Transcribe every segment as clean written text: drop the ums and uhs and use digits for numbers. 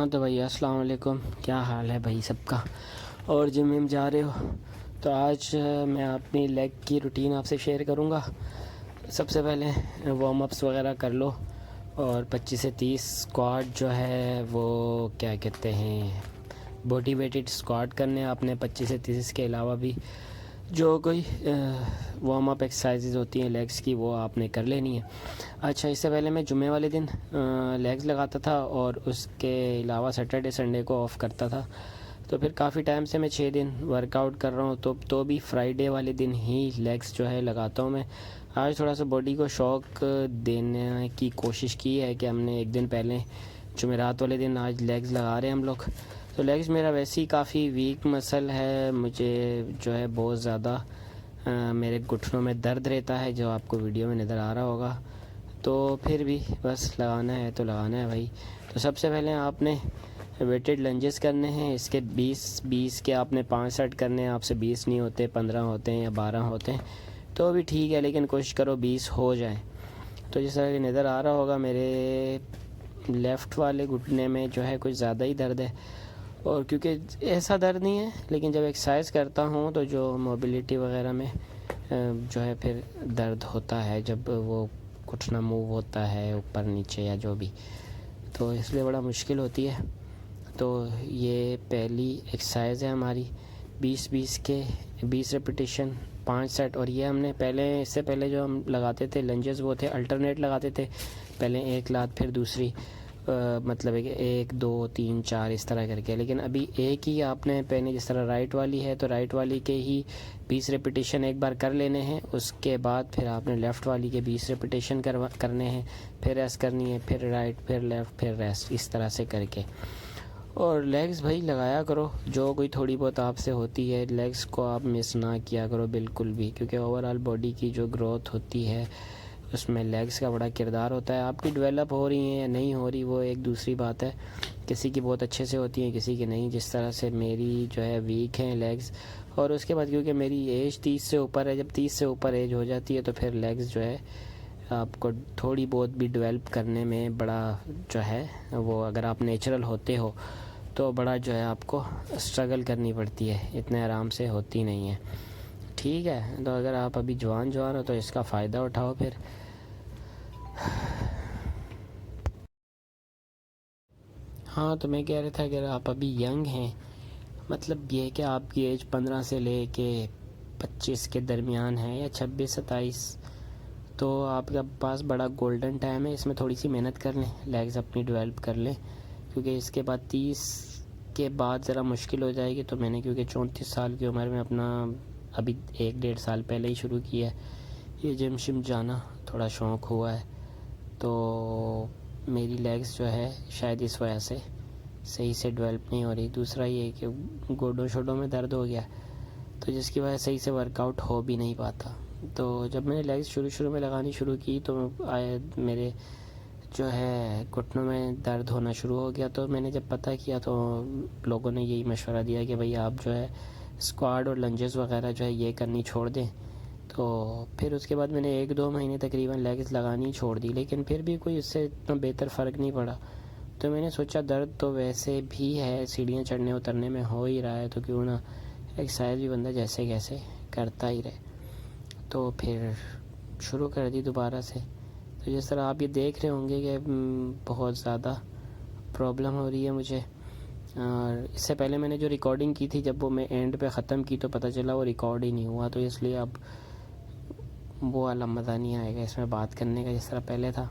ہاں تو بھائی السلام علیکم، کیا حال ہے بھائی سب کا؟ اور جم وم جا رہے ہو؟ تو آج میں اپنی لیگ کی روٹین آپ سے شیئر کروں گا۔ سب سے پہلے وارم اپس وغیرہ کر لو، اور 25 سے 30 اسکواٹ جو ہے وہ کیا کہتے ہیں باڈی ویٹڈ اسکواٹ کرنے ہیں آپ نے 25 سے 30۔ اس کے علاوہ بھی جو کوئی وارم اپ ایکسرسائزز ہوتی ہیں لیگس کی وہ آپ نے کر لینی ہے۔ اچھا، اس سے پہلے میں جمعے والے دن لیگز لگاتا تھا، اور اس کے علاوہ سیٹرڈے سنڈے کو آف کرتا تھا۔ تو پھر کافی ٹائم سے میں 6 دن ورک آؤٹ کر رہا ہوں، تو بھی فرائیڈے والے دن ہی لیگس جو ہے لگاتا ہوں میں۔ آج تھوڑا سا باڈی کو شوق دینے کی کوشش کی ہے کہ ہم نے ایک دن پہلے جمعرات والے دن آج لیگز لگا رہے ہیں ہم لوگ۔ تو لیگز میرا ویسے ہی کافی ویک مسل ہے، مجھے جو ہے بہت زیادہ میرے گھٹنوں میں درد رہتا ہے، جو آپ کو ویڈیو میں نظر آ رہا ہوگا۔ تو پھر بھی بس لگانا ہے تو لگانا ہے بھائی۔ تو سب سے پہلے آپ نے ویٹڈ لنجز کرنے ہیں، اس کے 20 کے آپ نے 5 سیٹ کرنے ہیں۔ آپ سے 20 نہیں ہوتے، 15 ہوتے ہیں یا 12 ہوتے ہیں تو بھی ٹھیک ہے، لیکن کوشش کرو 20 ہو جائیں۔ تو جس طرح کہ نظر آ رہا ہوگا میرے لیفٹ والے گھٹنے میں جو ہے کچھ زیادہ ہی درد ہے، اور کیونکہ ایسا درد نہیں ہے، لیکن جب ایکسرسائز کرتا ہوں تو جو موبیلٹی وغیرہ میں جو ہے پھر درد ہوتا ہے، جب وہ گھٹنا موو ہوتا ہے اوپر نیچے یا جو بھی، تو اس لیے بڑا مشکل ہوتی ہے۔ تو یہ پہلی ایکسرسائز ہے ہماری 20 کے 20 ریپیٹیشن 5 سیٹ۔ اور یہ ہم نے اس سے پہلے جو ہم لگاتے تھے لنجز وہ تھے الٹرنیٹ لگاتے تھے، پہلے ایک لات پھر دوسری، مطلب ہے کہ 1 2 3 4 اس طرح کر کے۔ لیکن ابھی ایک ہی آپ نے پہلے، جس طرح رائٹ والی ہے تو رائٹ والی کے ہی 20 ریپیٹیشن ایک بار کر لینے ہیں، اس کے بعد پھر آپ نے لیفٹ والی کے 20 ریپیٹیشن کرنے ہیں، پھر ریسٹ کرنی ہے، پھر رائٹ، پھر لیفٹ، پھر ریسٹ، اس طرح سے کر کے۔ اور لیگز بھائی لگایا کرو، جو کوئی تھوڑی بہت آپ سے ہوتی ہے لیگز کو آپ مس نہ کیا کرو بالکل بھی، کیونکہ اوورآل باڈی کی جو گروتھ ہوتی ہے اس میں لیگز کا بڑا کردار ہوتا ہے۔ آپ کی ڈیولپ ہو رہی ہیں یا نہیں ہو رہی وہ ایک دوسری بات ہے، کسی کی بہت اچھے سے ہوتی ہیں کسی کی نہیں، جس طرح سے میری جو ہے ویک ہیں لیگز۔ اور اس کے بعد کیونکہ میری ایج 30 سے اوپر ہے، جب 30 سے اوپر ایج ہو جاتی ہے تو پھر لیگز جو ہے آپ کو تھوڑی بہت بھی ڈیولپ کرنے میں بڑا جو ہے وہ، اگر آپ نیچرل ہوتے ہو تو بڑا جو ہے آپ کو اسٹرگل کرنی پڑتی ہے، اتنے آرام سے ہوتی نہیں ہے۔ ٹھیک ہے، تو اگر آپ ابھی جوان ہو تو اس کا فائدہ اٹھاؤ پھر۔ ہاں تو میں کہہ رہا تھا اگر آپ ابھی ینگ ہیں، مطلب یہ کہ آپ کی ایج 15 سے لے کے 25 کے درمیان ہے یا 26 27، تو آپ کے پاس بڑا گولڈن ٹائم ہے، اس میں تھوڑی سی محنت کر لیں، لیگز اپنی ڈیولپ کر لیں، کیونکہ اس کے بعد 30 کے بعد ذرا مشکل ہو جائے گی۔ تو میں نے کیونکہ 34 سال کی عمر میں اپنا ابھی 1 1.5 سال پہلے ہی شروع کیا ہے یہ جم شم جانا، تھوڑا شوق ہوا ہے، تو میری لیگز جو ہے شاید اس وجہ سے صحیح سے ڈیولپ نہیں ہو رہی۔ دوسرا یہ کہ گوڈوں شوڈوں میں درد ہو گیا، تو جس کی وجہ سے صحیح سے ورک آؤٹ ہو بھی نہیں پاتا۔ تو جب میں نے لیگز شروع میں لگانی شروع کی تو میرے جو ہے گھٹنوں میں درد ہونا شروع ہو گیا۔ تو میں نے جب پتہ کیا تو لوگوں نے یہی مشورہ دیا کہ بھئی آپ جو ہے اسکواڈ اور لنجز وغیرہ جو ہے یہ کرنی چھوڑ دیں۔ تو پھر اس کے بعد میں نے 1 2 مہینے تقریباً لیگز لگانی چھوڑ دی، لیکن پھر بھی کوئی اس سے اتنا بہتر فرق نہیں پڑا۔ تو میں نے سوچا درد تو ویسے بھی ہے، سیڑھیاں چڑھنے اترنے میں ہو ہی رہا ہے، تو کیوں نہ ایکسرسائز بھی بندہ جیسے کیسے کرتا ہی رہے۔ تو پھر شروع کر دی دوبارہ سے۔ تو جس طرح آپ یہ دیکھ رہے ہوں گے کہ بہت زیادہ پرابلم ہو رہی ہے مجھے، اور اس سے پہلے میں نے جو ریکارڈنگ کی تھی جب وہ میں اینڈ پہ ختم کی تو پتہ چلا وہ ریکارڈ ہی نہیں ہوا، تو اس لیے اب وہ والا مزہ نہیں آئے گا اس میں بات کرنے کا جس طرح پہلے تھا۔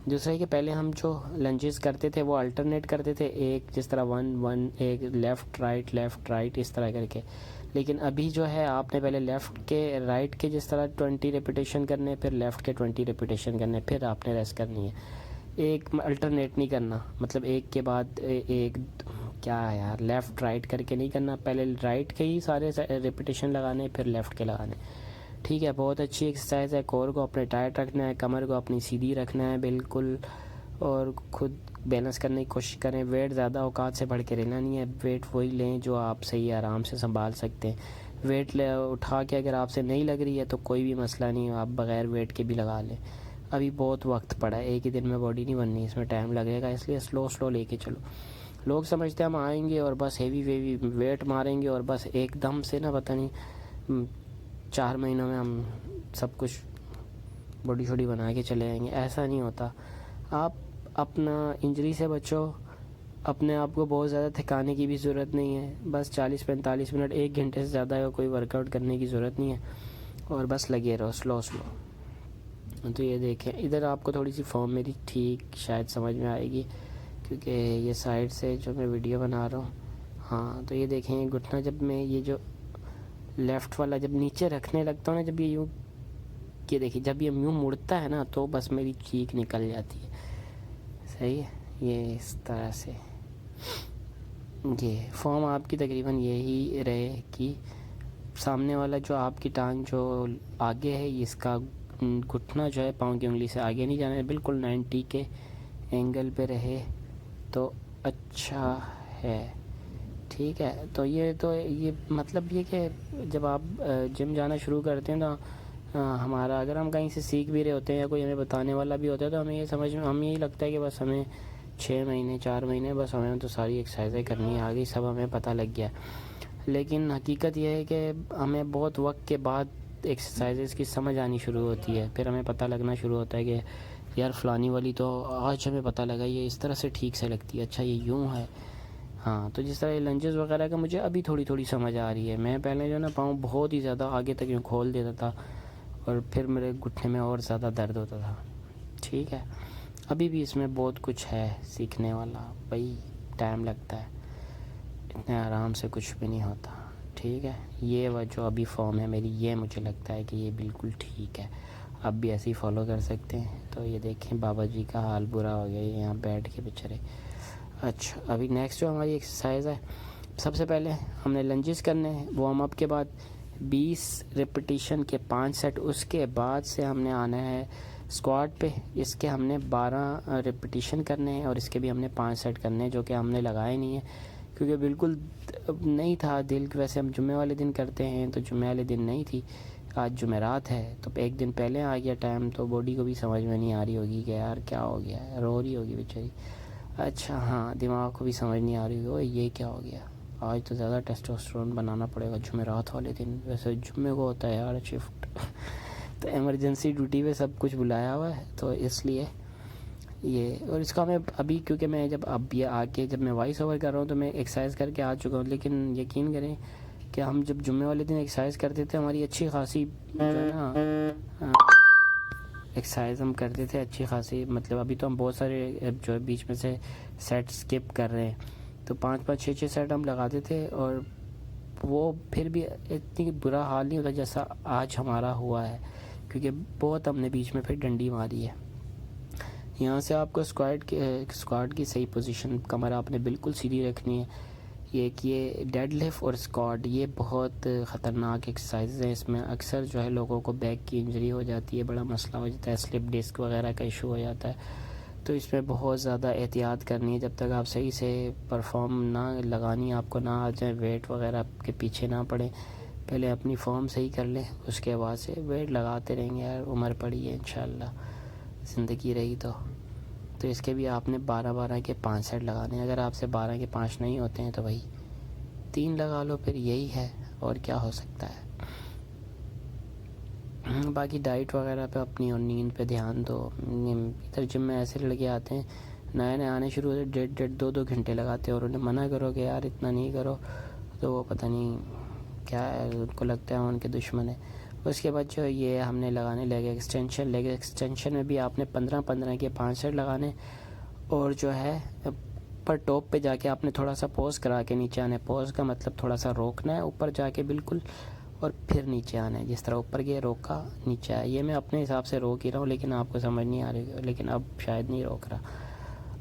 دوسرا ہے کہ پہلے ہم جو لنجز کرتے تھے وہ الٹرنیٹ کرتے تھے، ایک جس طرح 1 1 ایک لیفٹ رائٹ اس طرح کر کے، لیکن ابھی جو ہے آپ نے پہلے لیفٹ کے رائٹ کے جس طرح 20 ریپیٹیشن کرنے، پھر لیفٹ کے 20 ریپیٹیشن کرنے، پھر آپ نے ریسٹ کرنی ہے۔ ایک الٹرنیٹ نہیں کرنا، مطلب ایک کے بعد ایک، کیا ہے یار، لیفٹ رائٹ کر کے نہیں کرنا، پہلے رائٹ کے ہی سارے ریپیٹیشن لگانے پھر لیفٹ کے لگانے۔ ٹھیک ہے، بہت اچھی ایکسرسائز ہے، کور کو اپنے ٹائٹ رکھنا ہے، کمر کو اپنی سیدھی رکھنا ہے بالکل، اور خود بیلنس کرنے کی کوشش کریں۔ ویٹ زیادہ اوقات سے بڑھ کے لینا نہیں ہے، ویٹ وہی لیں جو آپ صحیح آرام سے سنبھال سکتے ہیں۔ ویٹ اٹھا کے اگر آپ سے نہیں لگ رہی ہے تو کوئی بھی مسئلہ نہیں ہے، آپ بغیر ویٹ کے بھی لگا لیں۔ ابھی بہت وقت پڑا ہے، ایک ہی دن میں باڈی نہیں بننی، اس میں ٹائم لگے گا، اس لیے سلو لے کے چلو۔ لوگ سمجھتے ہیں ہم آئیں گے اور بس ہیوی ویوی ویٹ ماریں گے اور بس ایک دم سے نا پتہ نہیں 4 مہینوں میں ہم سب کچھ باڈی شوڈی بنا کے چلے آئیں گے. ایسا نہیں ہوتا. آپ اپنا انجری سے بچو, اپنے آپ کو بہت زیادہ تھکانے کی بھی ضرورت نہیں ہے. بس 40-45 منٹ 1 گھنٹے سے زیادہ کوئی ورک آؤٹ کرنے کی ضرورت نہیں ہے, اور بس لگے رہو سلو. تو یہ دیکھیں ادھر آپ کو تھوڑی سی فارم میری ٹھیک شاید سمجھ میں آئے گی, کیونکہ یہ سائڈ سے جو میں ویڈیو بنا رہا ہوں. ہاں تو یہ دیکھیں گھٹنا جب میں یہ جو لیفٹ والا جب نیچے رکھنے لگتا ہوں نا, جب یہ یوں, یہ دیکھیے جب یہ یوں مڑتا ہے نا تو بس میری چیک نکل جاتی ہے. صحیح ہے, یہ اس طرح سے. یہ فارم آپ کی تقریباً یہی رہے کہ سامنے والا جو آپ کی ٹانگ جو آگے ہے, اس کا گھٹنا جو ہے پاؤں کی انگلی سے آگے نہیں جانا ہے, بالکل 90 کے اینگل پہ رہے تو اچھا ہے. ٹھیک ہے, تو یہ مطلب یہ کہ جب آپ جم جانا شروع کرتے ہیں تو ہمارا اگر ہم کہیں سے سیکھ بھی رہے ہوتے ہیں یا کوئی ہمیں بتانے والا بھی ہوتا ہے تو ہمیں یہ سمجھ میں ہمیں یہی لگتا ہے کہ بس ہمیں 6 مہینے 4 مہینے بس ہمیں تو ساری ایکسرسائزیں کرنی ہے, آگے سب ہمیں پتہ لگ گیا. لیکن حقیقت یہ ہے کہ ہمیں بہت وقت کے بعد ایکسرسائزز کی سمجھ آنی شروع ہوتی ہے. پھر ہمیں پتہ لگنا شروع ہوتا ہے کہ یار فلانی والی تو آج ہمیں پتہ لگا یہ اس طرح سے ٹھیک سے لگتی ہے, اچھا یہ یوں ہے. ہاں تو جس طرح یہ لنجز وغیرہ کا مجھے ابھی تھوڑی سمجھ آ رہی ہے. میں پہلے جو ہے نا پاؤں بہت ہی زیادہ آگے تک یوں کھول دیتا تھا اور پھر میرے گھٹنے میں اور زیادہ درد ہوتا تھا. ٹھیک ہے, ابھی بھی اس میں بہت کچھ ہے سیکھنے والا بھائی, ٹائم لگتا ہے, اتنے آرام سے کچھ بھی نہیں ہوتا. ٹھیک ہے, یہ وہ جو ابھی فارم ہے میری, یہ مجھے لگتا ہے کہ یہ بالکل ٹھیک ہے, آپ بھی ایسے ہی فالو کر سکتے ہیں. تو یہ دیکھیں بابا جی کا حال برا ہو گیا, یہاں بیٹھ کے بیچارے. اچھا ابھی نیکسٹ جو ہماری ایکسرسائز ہے, سب سے پہلے ہم نے لنجز کرنے ہیں. وارم اپ کے بعد 20 ریپیٹیشن کے 5 سیٹ, اس کے بعد سے ہم نے آنا ہے اسکواٹ پہ. اس کے ہم نے 12 ریپیٹیشن کرنے ہیں اور اس کے بھی ہم نے 5 سیٹ کرنے ہیں, جو کہ ہم نے لگائے نہیں ہیں کیونکہ بالکل نہیں تھا دل. ویسے ہم جمعے والے دن کرتے ہیں تو جمعے والے دن نہیں تھی, آج جمعرات ہے تو ایک دن پہلے آ گیا ٹائم, تو باڈی کو بھی سمجھ میں نہیں آ رہی ہوگی کہ یار کیا ہو گیا ہے, رو رہی ہوگی بیچاری. اچھا ہاں, دماغ کو بھی سمجھ نہیں آ رہی ہوگی یہ کیا ہو گیا, آج تو زیادہ ٹیسٹوسٹرون بنانا پڑے گا جمعرات والے دن. ویسے جمعے کو ہوتا ہے یار شفٹ تو ایمرجنسی ڈیوٹی پہ سب کچھ بلایا ہوا ہے تو اس لیے یہ. اور اس کا میں ابھی کیونکہ میں جب اب یہ آ کے جب میں وائس اوور کر رہا ہوں تو میں ایکسرسائز کر کے آ چکا ہوں, لیکن یقین کریں کہ ہم جب جمعے والے دن ایکسرسائز کرتے تھے ہماری اچھی خاصی جو ہے نا ایکسرسائز ہم کرتے تھے اچھی خاصی. مطلب ابھی تو ہم بہت سارے جو بیچ میں سے سیٹ اسکپ کر رہے ہیں, تو 5-5 6-6 سیٹ ہم لگاتے تھے اور وہ پھر بھی اتنی برا حال نہیں ہوتا جیسا آج ہمارا ہوا ہے, کیونکہ بہت ہم نے بیچ میں پھر ڈنڈی ماری ہے. یہاں سے آپ کو اسکواٹ کی صحیح پوزیشن, کمر آپ نے بالکل سیدھی رکھنی ہے. یہ ڈیڈ لفٹ اور اسکواٹ یہ بہت خطرناک ایکسرسائز ہیں. اس میں اکثر جو ہے لوگوں کو بیک کی انجری ہو جاتی ہے, بڑا مسئلہ ہو جاتا ہے, سلپ ڈسک وغیرہ کا ایشو ہو جاتا ہے. تو اس میں بہت زیادہ احتیاط کرنی ہے. جب تک آپ صحیح سے پرفارم نہ لگانی, آپ کو نہ آ جائیں, ویٹ وغیرہ کے پیچھے نہ پڑیں, پہلے اپنی فارم صحیح کر لیں, اس کے بعد سے ویٹ لگاتے رہیں گے. یار عمر پڑی ہے انشاءاللہ, زندگی رہی تو اس کے بھی آپ نے 12 کے 5 سیٹ لگانے ہیں. اگر آپ سے 12 کے 5 نہیں ہوتے ہیں تو بھائی 3 لگا لو, پھر یہی ہے اور کیا ہو سکتا ہے. باقی ڈائٹ وغیرہ پہ اپنی اور نیند پہ دھیان دو. ادھر جم میں ایسے لڑکے آتے ہیں نئے آنے شروع ہوتے, 1.5-2 گھنٹے لگاتے ہیں, اور انہیں منع کرو کہ یار اتنا نہیں کرو تو وہ پتہ نہیں کیا ہے, ان کو لگتا ہے ان کے دشمن ہے. اس کے بعد جو یہ ہم نے لگانے لیگ ایکسٹینشن میں بھی آپ نے 15 کے 5 سیٹ لگانے, اور جو ہے پر ٹاپ پہ جا کے آپ نے تھوڑا سا پوز کرا کے نیچے آنا ہے. پوز کا مطلب تھوڑا سا روکنا ہے اوپر جا کے بالکل, اور پھر نیچے آنا ہے. جس طرح اوپر گئے روکا, نیچے آیا. یہ میں اپنے حساب سے روک ہی رہا ہوں, لیکن آپ کو سمجھ نہیں آ رہی, لیکن اب شاید نہیں روک رہا.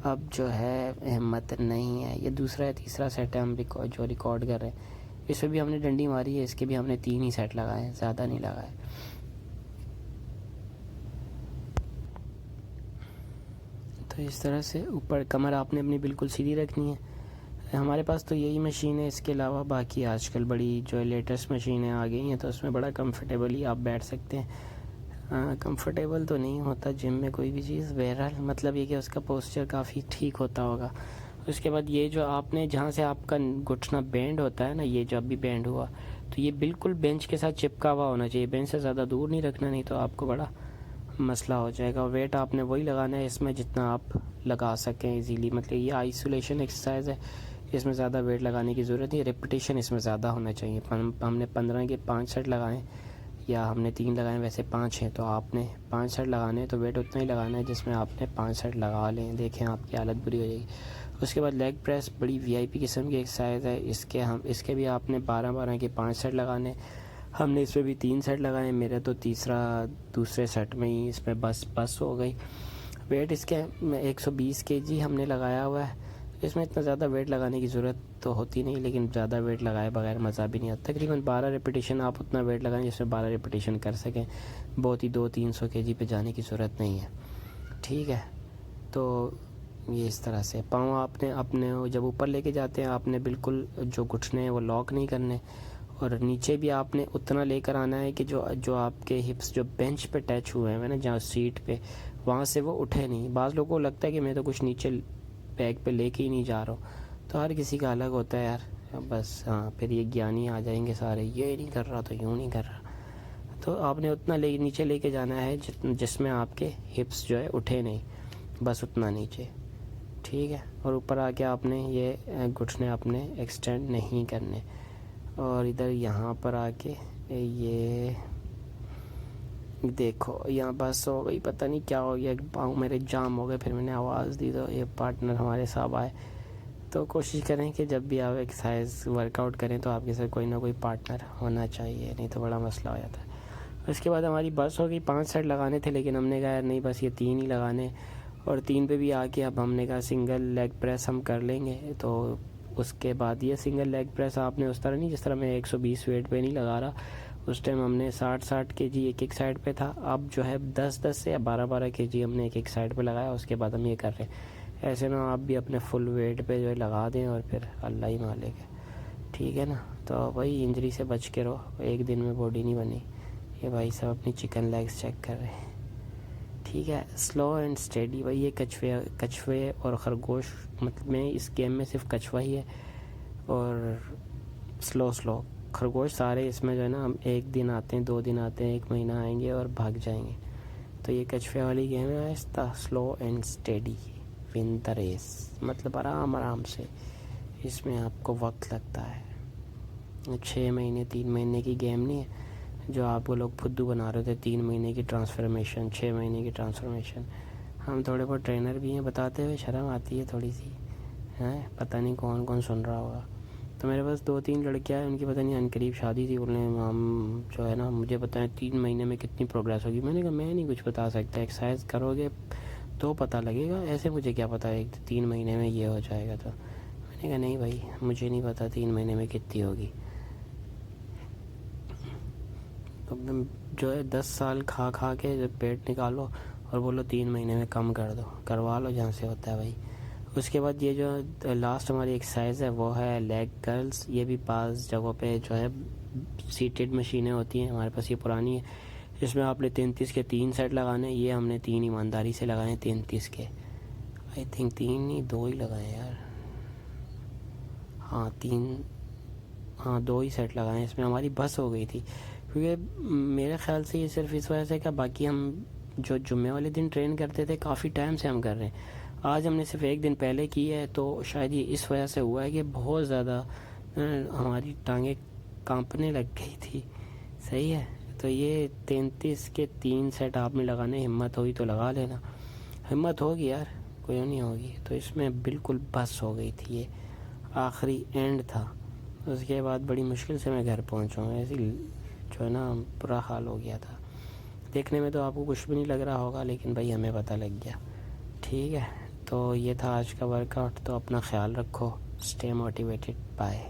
اب جو ہے ہمت نہیں ہے. یہ دوسرا یا تیسرا سیٹ ہے ہم جو ریکارڈ کر رہے ہیں, اس پہ بھی ہم نے ڈنڈی ماری ہے, اس کے بھی ہم نے 3 ہی سیٹ لگائے ہیں, زیادہ نہیں لگائے. تو اس طرح سے اوپر کمر آپ نے اپنی بالکل سیدھی رکھنی ہے. ہمارے پاس تو یہی مشین ہے, اس کے علاوہ باقی آج کل بڑی جو لیٹسٹ مشینیں آ گئی ہیں تو اس میں بڑا کمفرٹیبلی آپ بیٹھ سکتے ہیں. کمفرٹیبل تو نہیں ہوتا جم میں کوئی بھی چیز, بہرحال مطلب یہ کہ اس کا پوسچر کافی ٹھیک ہوتا ہوگا. اس کے بعد یہ جو آپ نے جہاں سے آپ کا گھٹنا بینڈ ہوتا ہے نا، یہ جو ابھی بینڈ ہوا، تو یہ بالکل بینچ کے ساتھ چپکا ہوا ہونا چاہیے، بینچ سے زیادہ دور نہیں رکھنا، نہیں تو آپ کو بڑا مسئلہ ہو جائے گا۔ ویٹ آپ نے وہی لگانا ہے اس میں جتنا آپ لگا سکیں ایزیلی، مطلب یہ آئسولیشن ایکسرسائز ہے، اس میں زیادہ ویٹ لگانے کی ضرورت نہیں، ریپیٹیشن اس میں زیادہ ہونا چاہیے۔ ہم نے 15 کے 5 سیٹ لگائیں یا ہم نے 3 لگائیں، ویسے 5 ہیں تو آپ نے 5 سیٹ لگانے ہیں، تو ویٹ اتنا ہی لگانا ہے جس میں آپ نے 5 سیٹ لگا لیں، دیکھیں آپ کی حالت بری ہو جائے گی۔ اس کے بعد لیگ پریس بڑی وی آئی پی قسم کی ایکسرسائز ہے، اس کے بھی آپ نے 12 کے 5 سیٹ لگانے، ہم نے اس میں بھی 3 سیٹ لگائے، میرا تو دوسرے سیٹ میں ہی اس میں بس ہو گئی۔ ویٹ اس کے 120 کے جی ہم نے لگایا ہوا ہے، اس میں اتنا زیادہ ویٹ لگانے کی ضرورت تو ہوتی نہیں، لیکن زیادہ ویٹ لگائے بغیر مزہ بھی نہیں آتا۔ تقریباً 12 ریپیٹیشن آپ اتنا ویٹ لگائیں جس میں 12 ریپیٹیشن کر سکیں، بہت ہی 200-300 کے جی پہ جانے کی ضرورت نہیں ہے، ٹھیک ہے۔ تو یہ اس طرح سے پاؤں آپ نے اپنے جب اوپر لے کے جاتے ہیں آپ نے بالکل جو گھٹنے ہیں وہ لاک نہیں کرنے، اور نیچے بھی آپ نے اتنا لے کر آنا ہے کہ جو آپ کے ہپس جو بینچ پہ ٹچ ہوئے ہیں نا، جہاں سیٹ پہ، وہاں سے وہ اٹھے نہیں۔ بعض لوگوں کو لگتا ہے کہ میں تو کچھ نیچے بیگ پہ لے کے ہی نہیں جا رہا ہوں، تو ہر کسی کا الگ ہوتا ہے یار، بس ہاں پھر یہ گیانی آ جائیں گے سارے، یہ نہیں کر رہا تو یوں نہیں کر رہا، تو آپ نے اتنا نیچے لے کے جانا ہے جس میں آپ کے ہپس جو ہے اٹھے نہیں، بس اتنا نیچے، ٹھیک ہے۔ اور اوپر آ کے آپ نے یہ گھٹنے اپنے ایکسٹینڈ نہیں کرنے، اور ادھر یہاں پر آ کے یہ دیکھو یہاں بس ہو گئی، پتہ نہیں کیا ہو گیا، پاؤں میرے جام ہو گئے، پھر میں نے آواز دی تو یہ پارٹنر ہمارے صاحب آئے۔ تو کوشش کریں کہ جب بھی آپ ایکسرسائز ورک آؤٹ کریں تو آپ کے ساتھ کوئی نہ کوئی پارٹنر ہونا چاہیے، نہیں تو بڑا مسئلہ ہو جاتا ہے۔ اس کے بعد ہماری بس ہو گئی، 5 سیٹ لگانے تھے لیکن ہم نے کہا یار نہیں بس یہ 3 ہی لگانے، اور 3 پہ بھی آ کے اب ہم نے کہا سنگل لیگ پریس ہم کر لیں گے۔ تو اس کے بعد یہ سنگل لیگ پریس آپ نے اس طرح نہیں جس طرح میں 120 ویٹ پہ نہیں لگا رہا، اس ٹائم ہم نے 60 کے جی ایک سائڈ پہ تھا، اب جو ہے 10 سے یا 12 کے جی ہم نے ایک سائڈ پہ لگایا، اس کے بعد ہم یہ کر رہے ہیں۔ ایسے نہ آپ بھی اپنے فل ویٹ پہ جو ہے لگا دیں اور پھر اللہ ہی مالک ہے، ٹھیک ہے نا۔ تو وہی انجری سے بچ کے رہو، ایک دن میں باڈی نہیں بنی۔ یہ بھائی صاحب اپنی چکن لیگز چیک کر رہے ہیں، ٹھیک ہے۔ سلو اینڈ اسٹیڈی، بھائی یہ کچھوے اور خرگوش، مطلب میں اس گیم میں صرف کچھوا ہی ہے، اور سلو خرگوش سارے اس میں جو ہے نا، ہم 1 دن آتے ہیں، 2 دن آتے ہیں، 1 مہینہ آئیں گے اور بھاگ جائیں گے۔ تو یہ کچھوے والی گیم ہے، آہستہ slow and steady win the race, مطلب آرام سے، اس میں آپ کو وقت لگتا ہے۔ 6 مہینے 3 مہینے کی گیم نہیں ہے جو آپ کو لوگ پھدو بنا رہے تھے، 3 مہینے کی ٹرانسفارمیشن، 6 مہینے کی ٹرانسفارمیشن۔ ہم تھوڑے بہت ٹرینر بھی ہیں، بتاتے ہوئے شرم آتی ہے تھوڑی سی، پتہ نہیں کون سن رہا ہوگا۔ تو میرے پاس 2-3 لڑکیاں ہیں، ان کی پتہ نہیں عنقریب شادی تھی، انہیں ہم جو ہے نا مجھے بتائیں 3 مہینے میں کتنی پروگریس ہوگی۔ میں نے کہا میں نہیں کچھ بتا سکتا، ایکسرسائز کرو گے تو پتہ لگے گا، ایسے مجھے کیا پتہ ہے 3 مہینے میں یہ ہو جائے گا۔ تو میں نے کہا نہیں بھائی مجھے نہیں پتہ 3 مہینے میں کتنی ہوگی۔ جو ہے 10 سال کھا کے جب پیٹ نکالو اور بولو 3 مہینے میں کم کر دو، کروا لو جہاں سے ہوتا ہے بھائی۔ اس کے بعد یہ جو لاسٹ ہماری ایکسرسائز ہے وہ ہے لیگ کرلز۔ یہ بھی بعض جگہوں پہ جو ہے سیٹڈ مشینیں ہوتی ہیں، ہمارے پاس یہ پرانی ہے، اس میں آپ نے 33 کے 3 سیٹ لگانے، یہ ہم نے 3 ایمانداری سے لگائے 33 کے، آئی تھنک 3 نہیں 2 ہی لگائے یار، ہاں 2 ہی سیٹ لگائے، اس میں ہماری بس ہو گئی تھی، کیونکہ میرے خیال سے یہ صرف اس وجہ سے کہ باقی ہم جو جمعے والے دن ٹرین کرتے تھے کافی ٹائم سے ہم کر رہے ہیں، آج ہم نے صرف 1 دن پہلے کی ہے، تو شاید یہ اس وجہ سے ہوا ہے کہ بہت زیادہ ہماری ٹانگیں کانپنے لگ گئی تھی، صحیح ہے۔ تو یہ 33 کے 3 سیٹ آپ نے لگانے، ہمت ہوئی تو لگا لینا، ہمت ہوگی یار کوئی نہیں ہوگی۔ تو اس میں بالکل بس ہو گئی تھی، یہ آخری اینڈ تھا۔ اس کے بعد بڑی مشکل سے میں گھر پہنچا ہوں، ایسی جو ہے نا برا حال ہو گیا تھا، دیکھنے میں تو آپ کو کچھ بھی نہیں لگ رہا ہوگا لیکن بھائی ہمیں پتہ لگ گیا، ٹھیک ہے۔ تو یہ تھا آج کا ورک آؤٹ، تو اپنا خیال رکھو، اسٹے موٹیویٹڈ، بائے۔